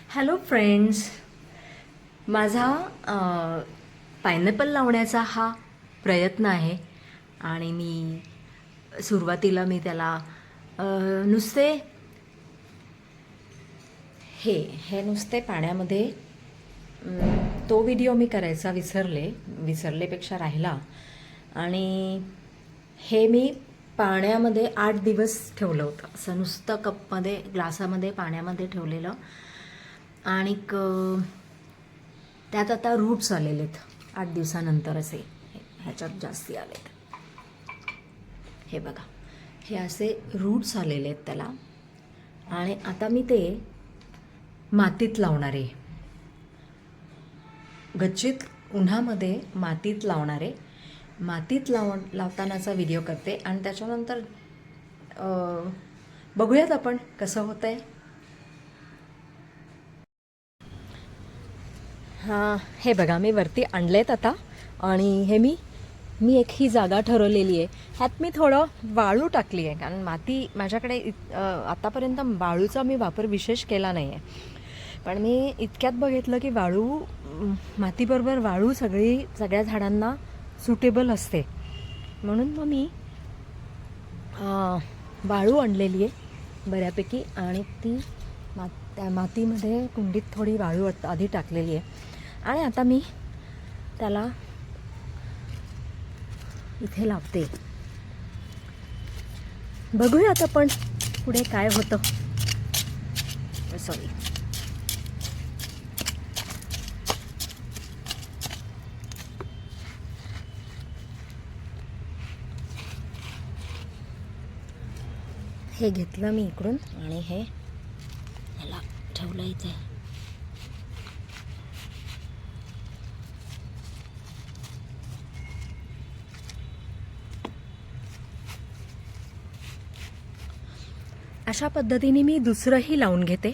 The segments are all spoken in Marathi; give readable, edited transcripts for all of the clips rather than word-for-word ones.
हॅलो फ्रेंड्स, माझा पायनॅपल लावण्याचा हा प्रयत्न आहे आणि सुरुवातीला मी त्याला नुसते हे नुसते पाण्यामध्ये तो व्हिडिओ मी करायचा विसरलेपेक्षा राहिला. आणि हे मी पाण्यामध्ये 8 दिवस ठेवलं होतं, असं नुसतं कपमध्ये ग्लासामध्ये पाण्यामध्ये ठेवलेलं. आणि त्यात आता रूट्स आलेले आहेत 8 दिवसानंतर. असे ह्याच्यात जास्ती आलेत. हे बघा, हे असे रूट्स आलेले आहेत त्याला. आणि आता मी ते मातीत लावणार आहे, गच्चीत उन्हामध्ये मातीत लावणारे. मातीत लावतानाचा व्हिडिओ करते आणि त्याच्यानंतर बघूयात आपण कसं होतं आहे. हां, हे बघा, मी वरती आणलेत आता. आणि हे मी एक ही जागा ठरवलेली आहे. ह्यात मी थोडं वाळू टाकली आहे, कारण माती माझ्याकडे आतापर्यंत वाळूचा मी वापर विशेष केला नाही आहे. पण मी इतक्यात बघितलं की मातीबरोबर वाळू सगळ्या झाडांना सुटेबल असते. म्हणून मग मी वाळू आणलेली आहे बऱ्यापैकी. आणि ती त्या मातीमध्ये कुंडीत थोडी वाळू आधी टाकलेली आहे. आणि आता मी त्याला इथे लावते. बघूया आता पण पुढे काय होतं. सॉरी, हे घेतलं मी इकडून आणि हे ह्याला ठेवलं इथे. अशा पद्धतीने मी दुसरंही लावून घेते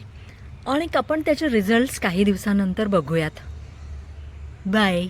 आणि आपण त्याचे रिझल्ट्स काही दिवसानंतर बघूयात. बाय.